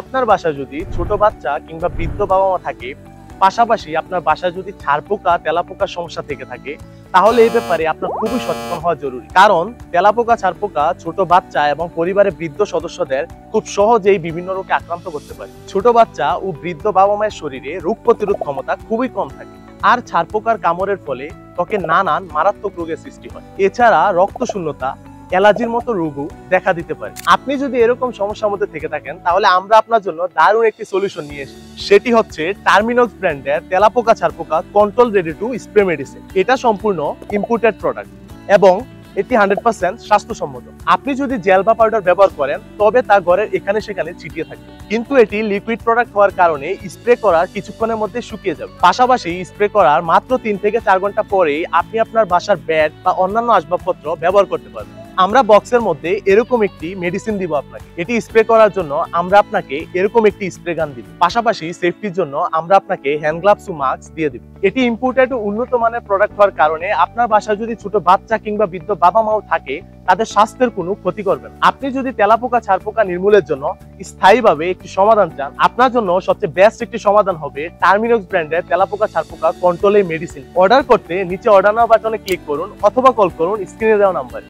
আপনার বাসায় যদি ছোট বাচ্চা কিংবা বৃদ্ধ বাবা মা থাকে, পাশাপাশি আপনার বাসায় যদি ছারপোকা তেলাপোকার সমস্যা থেকে থাকে, তাহলে এই ব্যাপারে আপনার খুবই সচেতন হওয়া জরুরি। কারণ তেলাপোকা ছারপোকা ছোট বাচ্চা এবং পরিবারের বৃদ্ধ সদস্যদের খুব সহজেই বিভিন্ন রোগে আক্রান্ত করতে পারে। ছোট বাচ্চা ও বৃদ্ধ বাবা মায়ের শরীরে রোগ প্রতিরোধ ক্ষমতা খুবই কম থাকে, আর ছারপোকার কামড়ের ফলে ত্বকে নানান মারাত্মক রোগের সৃষ্টি হয়। এছাড়া রক্ত শূন্যতা, অ্যালার্জির মতো রোগও দেখা দিতে পারে। আপনি যদি এরকম সমস্যার মধ্যে থেকে থাকেন, তাহলে আমরা আপনার জন্য দারুণ একটি সলিউশন নিয়ে এসেছি। সেটি হচ্ছে টার্মিনক্স ব্র্যান্ডের তেলাপোকা ছারপোকা control ready to spray medicine. এটা সম্পূর্ণ ইম্পোর্টেড প্রোডাক্ট এবং এটি 100% স্বাস্থ্যসম্মত। আপনি যদি জেল বা পাউডার ব্যবহার করেন, তবে তা ঘরের এখানে সেখানে ছিটিয়ে থাকে, কিন্তু এটি লিকুইড প্রোডাক্ট হওয়ার কারণে স্প্রে করার কিছুক্ষণের মধ্যে শুকিয়ে যাবে। পাশাপাশি স্প্রে করার মাত্র 3 থেকে 4 ঘন্টা পরেই আপনি আপনার বাসার বেড বা অন্যান্য আসবাবপত্র ব্যবহার করতে পারবেন। আমরা বক্সের মধ্যে এরকম একটি মেডিসিন দিব আপনাকে। এটি স্প্রে করার জন্য আমরা আপনাকে এরকম একটি স্প্রে গান দিব। পাশাপাশি সেফটির জন্য আমরা আপনাকে হ্যান্ড গ্লাভস ও মাস্ক দিয়ে দিব। এটি ইম্পোর্টেড ও উন্নত মানের প্রোডাক্ট হওয়ার কারণে আপনার বাসায় যদি ছোট বাচ্চা কিংবা বৃদ্ধ বাবা মাও থাকে, তাদের স্বাস্থ্যের কোনো ক্ষতি করবে না। আপনি যদি তেলাপোকা ছারপোকা নির্মূলের জন্য স্থায়ীভাবে একটি সমাধান চান, আপনার জন্য সবচেয়ে বেস্ট একটি সমাধান হবে টার্মিনক্স ব্র্যান্ডের তেলাপোকা ছারপোকা কন্ট্রোল মেডিসিন। অর্ডার করতে নিচে অর্ডার নাও বাটনে ক্লিক করুন অথবা কল করুন স্ক্রিনে দেওয়া নাম্বারে।